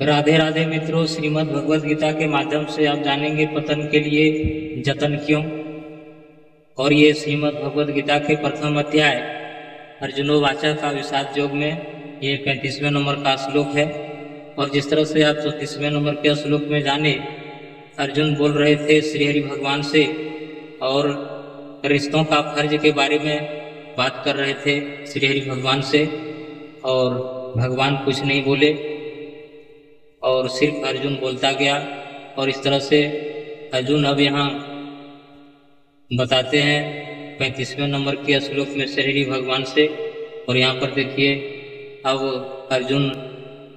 राधे राधे मित्रों, श्रीमद् भगवद गीता के माध्यम से आप जानेंगे पतन के लिए जतन क्यों। और ये श्रीमद् भगवद गीता के प्रथम अध्याय अर्जुनोवाचा का विषाद योग में ये 35वें नंबर का श्लोक है। और जिस तरह से आप 34वें नंबर के श्लोक में जाने, अर्जुन बोल रहे थे श्री हरि भगवान से और रिश्तों का फर्ज के बारे में बात कर रहे थे श्री हरि भगवान से, और भगवान कुछ नहीं बोले और सिर्फ अर्जुन बोलता गया। और इस तरह से अर्जुन अब यहाँ बताते हैं 35वें नंबर के श्लोक में श्री हरि भगवान से। और यहाँ पर देखिए, अब अर्जुन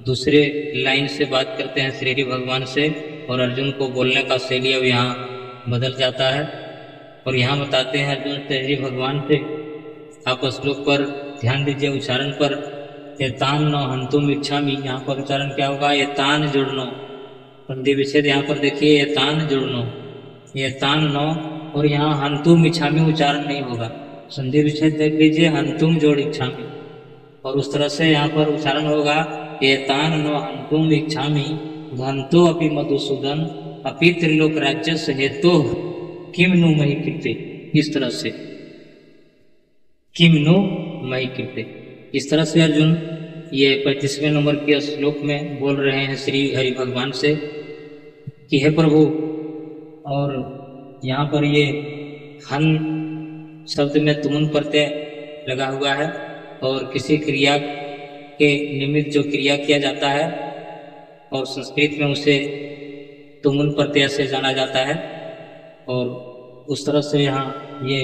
दूसरे लाइन से बात करते हैं श्री हरि भगवान से, और अर्जुन को बोलने का शैली अब यहाँ बदल जाता है। और यहाँ बताते हैं अर्जुन श्री हरि भगवान से, आप श्लोक पर ध्यान दीजिए, उच्चारण पर। एतान नो हंतुम इच्छामि, यहाँ पर उच्चारण क्या होगा? एतान जुड़नो। संधि विच्छेद यहाँ पर देखिए, एतान जुड़नो, एतान नो, और यहाँ हंतुम इच्छामि उच्चारण नहीं होगा। संधि विच्छेद देख लीजिए, हंतुम जोड़ इच्छामि, और उस तरह से यहाँ पर उच्चारण होगा एतान नो हंतुम इच्छामि घंतो अपि मधुसूदन अपि त्रिलोक राज्य हेतु किम नु मही कृते। इस तरह से किम नु मही कृते, इस तरह से अर्जुन ये 35वें नंबर के श्लोक में बोल रहे हैं श्री हरि भगवान से कि हे प्रभु। और यहाँ पर ये हन शब्द में तुमुन प्रत्यय लगा हुआ है, और किसी क्रिया के निमित्त जो क्रिया किया जाता है और संस्कृत में उसे तुमुन प्रत्यय से जाना जाता है। और उस तरह से यहाँ ये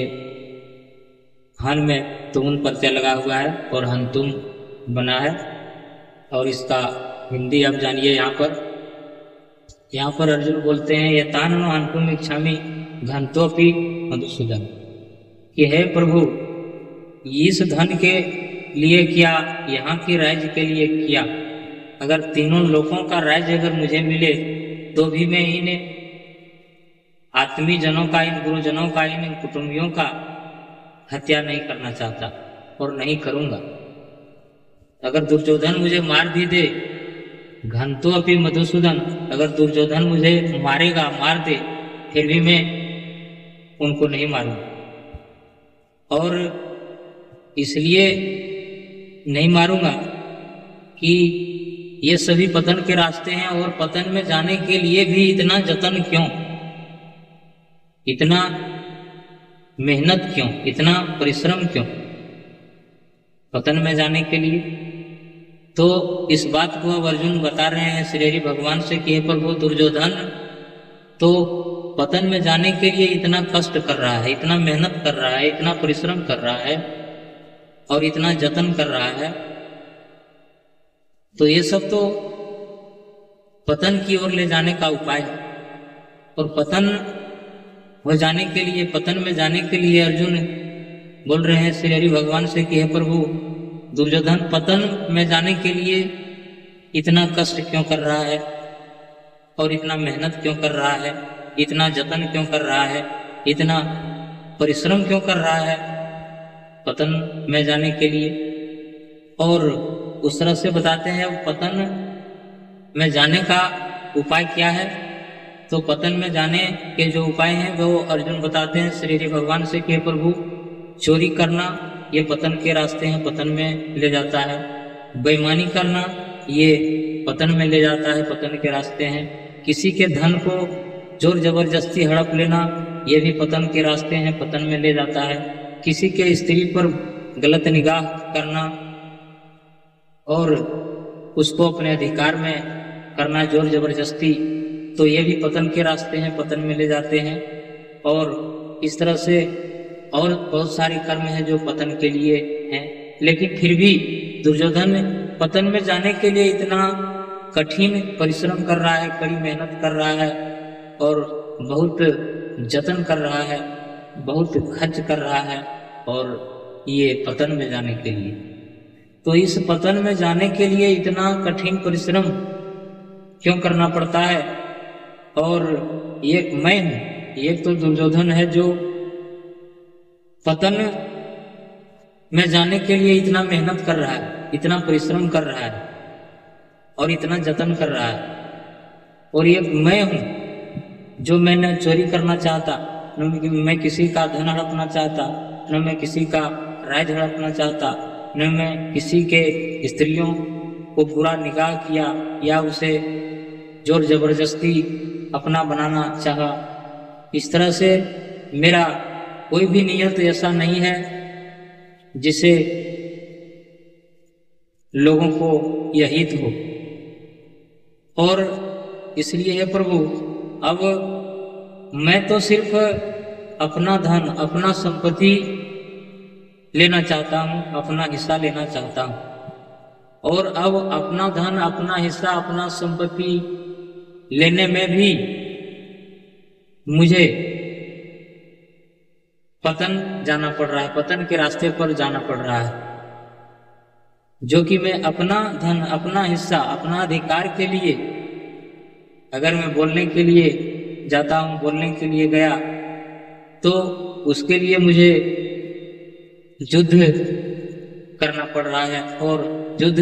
हन में तुमुन प्रत्यय लगा हुआ है और हंतुम बना है। और इसका हिंदी आप जानिए। यहाँ पर अर्जुन बोलते हैं ये तान नो हंतुम इच्छामि घंतोपि मधुसूदन, कि हे प्रभु, इस धन के लिए क्या, यहाँ के राज्य के लिए क्या, अगर तीनों लोगों का राज्य अगर मुझे मिले तो भी मैं इन आत्मीय जनों का, इन गुरुजनों का, इन कुटुंबियों का हत्या नहीं करना चाहता और नहीं करूंगा। अगर दुर्योधन मुझे मार भी दे, घंतो अपि मधुसूदन, अगर दुर्योधन मुझे मारेगा, मार दे, फिर भी मैं उनको नहीं मारूंगा। और इसलिए नहीं मारूंगा कि ये सभी पतन के रास्ते हैं, और पतन में जाने के लिए भी इतना जतन क्यों, इतना मेहनत क्यों, इतना परिश्रम क्यों पतन में जाने के लिए। तो इस बात को अब अर्जुन बता रहे हैं श्री हरि भगवान से कि हे प्रभु, दुर्योधन तो पतन में जाने के लिए इतना कष्ट कर रहा है, इतना मेहनत कर रहा है, इतना परिश्रम कर रहा है और इतना जतन कर रहा है, तो ये सब तो पतन की ओर ले जाने का उपाय है। और पतन हो जाने के लिए, पतन में जाने के लिए अर्जुन बोल रहे हैं श्री हरि भगवान से कि हे प्रभु, दुर्योधन पतन में जाने के लिए इतना कष्ट क्यों कर रहा है और इतना मेहनत क्यों कर रहा है, इतना जतन क्यों कर रहा है, इतना परिश्रम क्यों कर रहा है पतन में जाने के लिए। और उस तरह से बताते हैं पतन में जाने का उपाय क्या है। तो पतन में जाने के जो उपाय हैं वो अर्जुन बताते हैं श्री हरि भगवान से कि प्रभु, चोरी करना ये पतन के रास्ते हैं, पतन में ले जाता है। बेईमानी करना ये पतन में ले जाता है, पतन के रास्ते हैं। किसी के धन को जोर जबरदस्ती हड़प लेना ये भी पतन के रास्ते हैं, पतन में ले जाता है। किसी के स्त्री पर गलत निगाह करना और उसको अपने अधिकार में करना जोर जबरदस्ती, तो ये भी पतन के रास्ते हैं, पतन में ले जाते हैं। और इस तरह से और बहुत सारे कर्म हैं जो पतन के लिए हैं। लेकिन फिर भी दुर्योधन पतन में जाने के लिए इतना कठिन परिश्रम कर रहा है, कड़ी मेहनत कर रहा है और बहुत जतन कर रहा है, बहुत खर्च कर रहा है, और ये पतन में जाने के लिए। तो इस पतन में जाने के लिए इतना कठिन परिश्रम क्यों करना पड़ता है। और एक मैं हूं, एक तो दुर्योधन है जो पतन में जाने के लिए इतना मेहनत कर रहा है, इतना परिश्रम कर रहा है, और इतना जतन कर रहा है। और ये मैं हूँ जो मैं न चोरी करना चाहता, न मैं किसी का धन हड़पना चाहता, न मैं किसी का राज हड़पना चाहता, न मैं किसी के स्त्रियों को बुरा निगाह किया या उसे जोर जबरदस्ती अपना बनाना चाहा। इस तरह से मेरा कोई भी नियत ऐसा नहीं है जिसे लोगों को यह हित हो। और इसलिए हे प्रभु, अब मैं तो सिर्फ अपना धन, अपना संपत्ति लेना चाहता हूँ, अपना हिस्सा लेना चाहता हूँ। और अब अपना धन, अपना हिस्सा, अपना संपत्ति लेने में भी मुझे पतन जाना पड़ रहा है, पतन के रास्ते पर जाना पड़ रहा है। जो कि मैं अपना धन, अपना हिस्सा, अपना अधिकार के लिए अगर मैं बोलने के लिए जाता हूँ, बोलने के लिए गया, तो उसके लिए मुझे युद्ध करना पड़ रहा है और युद्ध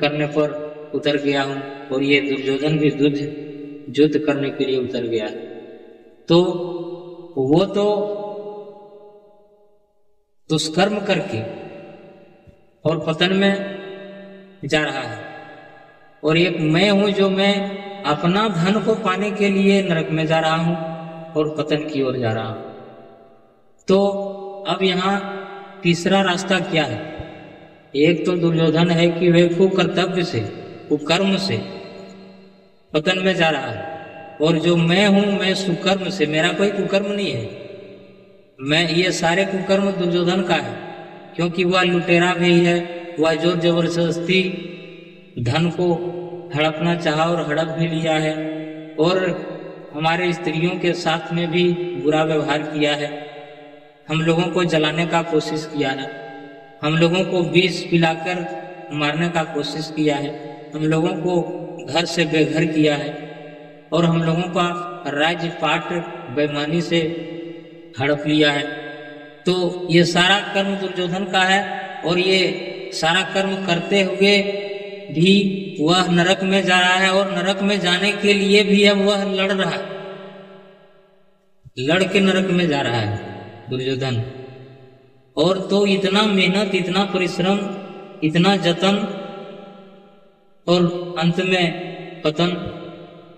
करने पर उतर गया हूँ। और ये दुर्योधन भी युद्ध करने के लिए उतर गया। तो वो तो दुष्कर्म करके और पतन में जा रहा है, और एक मैं हूं जो मैं अपना धन को पाने के लिए नरक में जा रहा हूं और पतन की ओर जा रहा हूं। तो अब यहाँ तीसरा रास्ता क्या है? एक तो दुर्योधन है कि वह कुकर्तव्य से, कुकर्म से पतन में जा रहा है, और जो मैं हूं, मैं सुकर्म से, मेरा कोई कुकर्म नहीं है। मैं, ये सारे कुकर्म दुर्योधन का है, क्योंकि वह लुटेरा भी है, वह जोर जबरदस्ती धन को हड़पना चाहा और हड़प भी लिया है, और हमारे स्त्रियों के साथ में भी बुरा व्यवहार किया है, हम लोगों को जलाने का कोशिश किया है, हम लोगों को विष पिलाकर मारने का कोशिश किया है, हम लोगों को घर से बेघर किया है, और हम लोगों का राज्य पाट बेईमानी से हड़प लिया है। तो ये सारा कर्म दुर्योधन का है, और ये सारा कर्म करते हुए भी वह नरक में जा रहा है, और नरक में जाने के लिए भी अब वह लड़ रहा है, लड़ के नरक में जा रहा है दुर्योधन। और तो इतना मेहनत, इतना परिश्रम, इतना जतन, और अंत में पतन,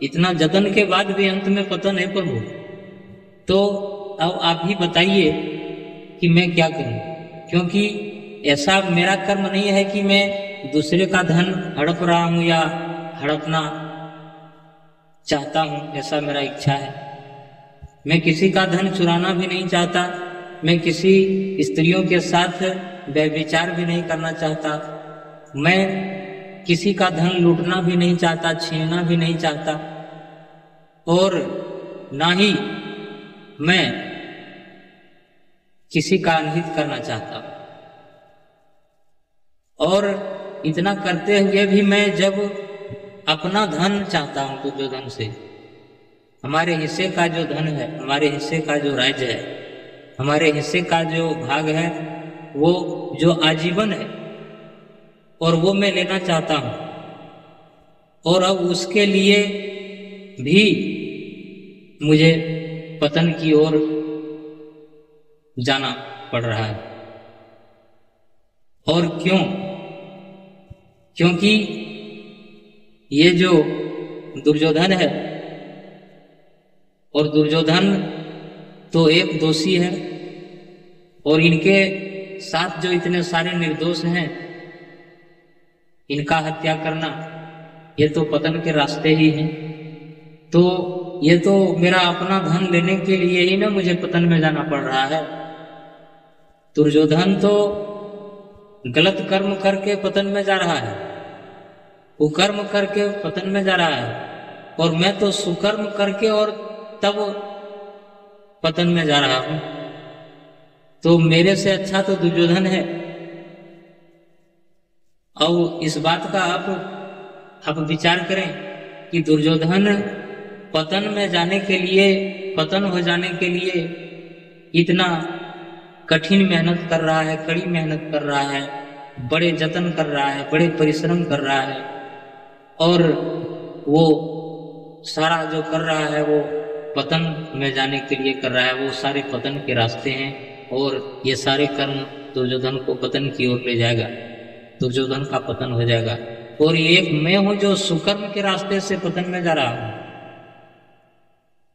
इतना जतन के बाद भी अंत में पतन है प्रभु। तो अब आप ही बताइए कि मैं क्या करूं, क्योंकि ऐसा मेरा कर्म नहीं है कि मैं दूसरे का धन हड़प रहा हूं या हड़पना चाहता हूं, ऐसा मेरा इच्छा है। मैं किसी का धन चुराना भी नहीं चाहता, मैं किसी स्त्रियों के साथ व्यभिचार भी नहीं करना चाहता, मैं किसी का धन लूटना भी नहीं चाहता, छीनना भी नहीं चाहता, और ना ही मैं किसी का अनहित करना चाहता। और इतना करते हुए भी मैं जब अपना धन चाहता हूं दुर्योधन से, हमारे हिस्से का जो धन है, हमारे हिस्से का जो राज्य है, हमारे हिस्से का जो भाग है, वो जो आजीवन है, और वो मैं लेना चाहता हूं। और अब उसके लिए भी मुझे पतन की ओर जाना पड़ रहा है। और क्यों? क्योंकि ये जो दुर्योधन है, और दुर्योधन तो एक दोषी है, और इनके साथ जो इतने सारे निर्दोष हैं, इनका हत्या करना, ये तो पतन के रास्ते ही हैं। तो ये तो मेरा अपना धन लेने के लिए ही ना मुझे पतन में जाना पड़ रहा है। दुर्योधन तो गलत कर्म करके पतन में जा रहा है, कुकर्म करके पतन में जा रहा है, और मैं तो सुकर्म करके और तब पतन में जा रहा हूं। तो मेरे से अच्छा तो दुर्योधन है। और इस बात का आप विचार करें कि दुर्योधन पतन में जाने के लिए, पतन हो जाने के लिए इतना कठिन मेहनत कर रहा है, कड़ी मेहनत कर रहा है, बड़े जतन कर रहा है, बड़े परिश्रम कर रहा है, और वो सारा जो कर रहा है वो पतन में जाने के लिए कर रहा है, वो सारे पतन के रास्ते हैं और ये सारे कर्म दुर्योधन को पतन की ओर ले जाएगा, दुर्योधन का पतन हो जाएगा। और एक मैं हूं जो सुकर्म के रास्ते से पतन में जा रहा हूं।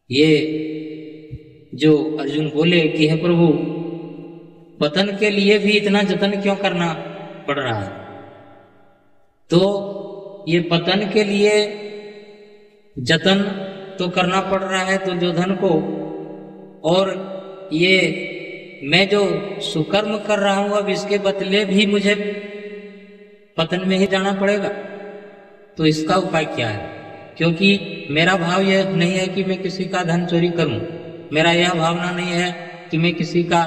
ये जो अर्जुन बोले कि हे प्रभु, पतन के लिए भी इतना जतन क्यों करना पड़ रहा है? तो ये पतन के लिए जतन तो करना पड़ रहा है दुर्योधन को, और ये मैं जो सुकर्म कर रहा हूं अब इसके बदले भी मुझे पतन में ही जाना पड़ेगा। तो इसका उपाय क्या है? क्योंकि मेरा भाव यह नहीं है कि मैं किसी का धन चोरी करूं, मेरा यह भावना नहीं है कि मैं किसी का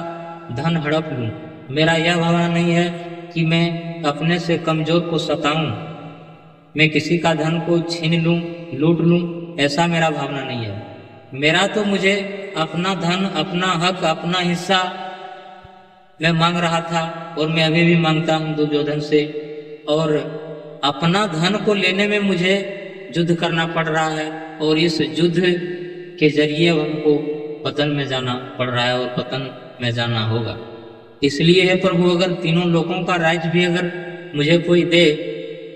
धन हड़प लूं, मेरा यह भावना नहीं है कि मैं अपने से कमजोर को सताऊं, मैं किसी का धन को छीन लूं, लूट लूं, ऐसा मेरा भावना नहीं है। मेरा तो मुझे अपना धन, अपना हक, अपना हिस्सा मैं मांग रहा था और मैं अभी भी मांगता हूं दुर्योधन से, और अपना धन को लेने में मुझे युद्ध करना पड़ रहा है और इस युद्ध के जरिए हमको पतन में जाना पड़ रहा है और पतन में जाना होगा। इसलिए है प्रभु, अगर तीनों लोगों का राज्य भी अगर मुझे कोई दे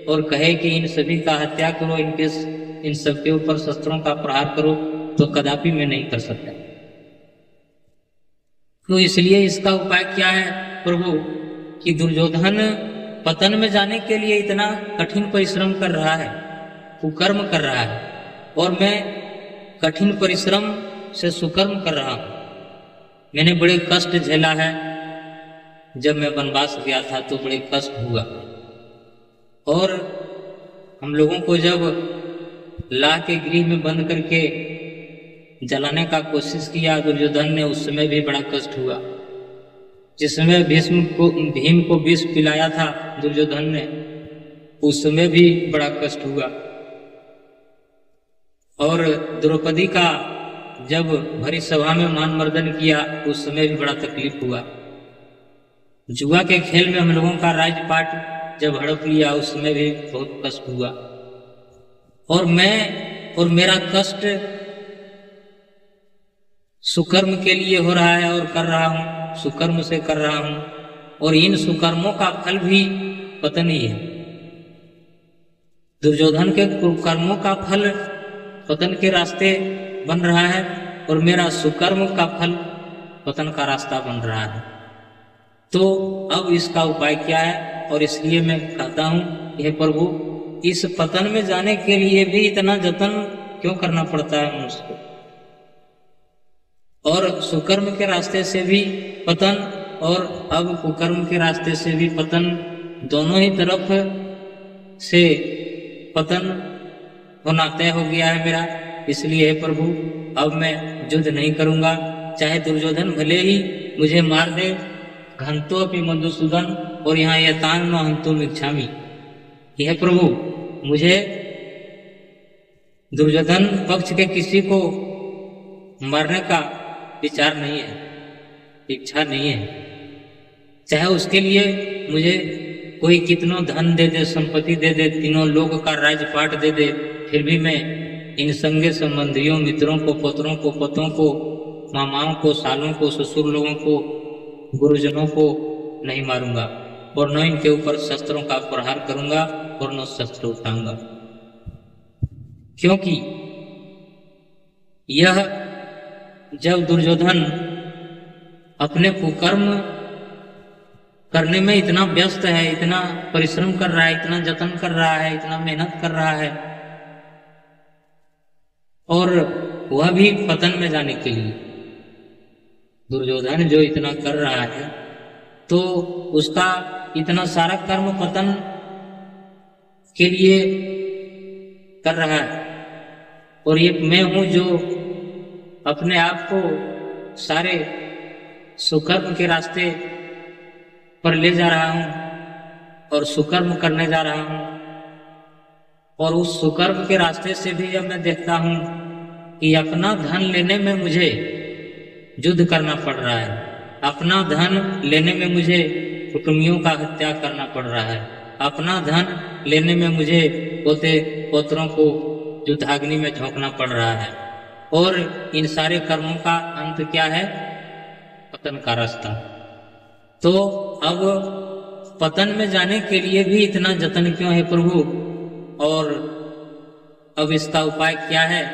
और कहे कि इन सभी का हत्या करो, इन सबके ऊपर शस्त्रों का प्रहार करो, तो कदापि मैं नहीं कर सकता। तो इसलिए इसका उपाय क्या है प्रभु कि दुर्योधन पतन में जाने के लिए इतना कठिन परिश्रम कर रहा है, कुकर्म कर रहा है, और मैं कठिन परिश्रम से सुकर्म कर रहा हूं। मैंने बड़े कष्ट झेला है, जब मैं वनवास गया था तो बड़े कष्ट हुआ, और हम लोगों को जब ला के गृह में बंद करके जलाने का कोशिश किया दुर्योधन ने, उस समय भी बड़ा कष्ट हुआ। जिस समय भीम को विष पिलाया था दुर्योधन ने, उस समय भी बड़ा कष्ट हुआ। और द्रौपदी का जब भरी सभा में मान मर्दन किया, उस समय भी बड़ा तकलीफ हुआ। जुआ के खेल में हम लोगों का राजपाट जब हड़प लिया, उस समय भी बहुत कष्ट हुआ। और मैं और मेरा कष्ट सुकर्म के लिए हो रहा है और कर रहा हूं, सुकर्म से कर रहा हूं, और इन सुकर्मों का फल भी पतन ही है। दुर्योधन के कुकर्मों का फल पतन के रास्ते बन रहा है और मेरा सुकर्म का फल पतन का रास्ता बन रहा है। तो अब इसका उपाय क्या है? और इसलिए मैं कहता हूं, हे प्रभु, इस पतन में जाने के लिए भी इतना जतन क्यों करना पड़ता है मनुष्य को? और सुकर्म के रास्ते से भी पतन और अब कुकर्म के रास्ते से भी पतन, दोनों ही तरफ से पतन होना तय हो गया है मेरा। इसलिए हे प्रभु, अब मैं युद्ध नहीं करूंगा, चाहे दुर्योधन भले ही मुझे मार दे। घंतोपि मधुसूदन, और यहाँ यतान न हंतुम इच्छामि। हे प्रभु, मुझे दुर्योधन पक्ष के किसी को मारने का विचार नहीं है, इच्छा नहीं है। चाहे उसके लिए मुझे कोई कितनों धन दे दे, संपत्ति दे दे, तीनों लोग का राजपाट दे दे, फिर भी मैं इन संगे संबंधियों, मित्रों को, पुत्रों को, पतों को, मामाओं को, सालों को, ससुर लोगों को, गुरुजनों को नहीं मारूंगा, और न इनके ऊपर शस्त्रों का प्रहार करूंगा और न शस्त्र उठाऊंगा। क्योंकि यह जब दुर्योधन अपने कुकर्म करने में इतना व्यस्त है, इतना परिश्रम कर रहा है, इतना जतन कर रहा है, इतना मेहनत कर रहा है, और वह भी पतन में जाने के लिए, दुर्योधन जो इतना कर रहा है, तो उसका इतना सारा कर्म पतन के लिए कर रहा है। और ये मैं हूं जो अपने आप को सारे सुकर्म के रास्ते पर ले जा रहा हूं और सुकर्म करने जा रहा हूं, और उस सुकर्म के रास्ते से भी अब मैं देखता हूं कि अपना धन लेने में मुझे युद्ध करना पड़ रहा है, अपना धन लेने में मुझे कुटुंबियों का हत्या करना पड़ रहा है, अपना धन लेने में मुझे पोते पौत्रों को युद्धाग्नि में झोंकना पड़ रहा है। और इन सारे कर्मों का अंत क्या है? पतन का रास्ता। तो अब पतन में जाने के लिए भी इतना जतन क्यों है प्रभु? और अब इसका उपाय क्या है?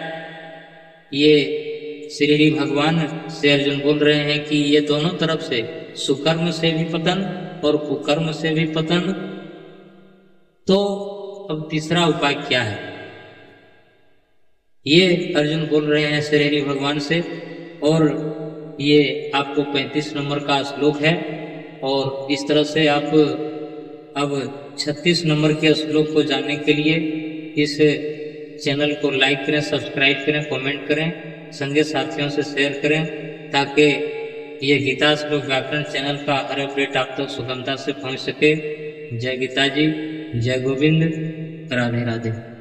ये श्री भगवान से अर्जुन बोल रहे हैं कि ये दोनों तरफ से, सुकर्म से भी पतन और कुकर्म से भी पतन। तो अब तीसरा उपाय क्या है? ये अर्जुन बोल रहे हैं श्री भगवान से। और ये आपको 35 नंबर का श्लोक है। और इस तरह से आप अब 36 नंबर के श्लोक को जानने के लिए इस चैनल को लाइक करें, सब्सक्राइब करें, कमेंट करें, संगे साथियों से शेयर करें, ताकि ये गीता श्लोक व्याकरण चैनल का हर अपडेट आप तक सुगमता से पहुंच सके। जय गीता जी, जय गोविंद, राधे राधे।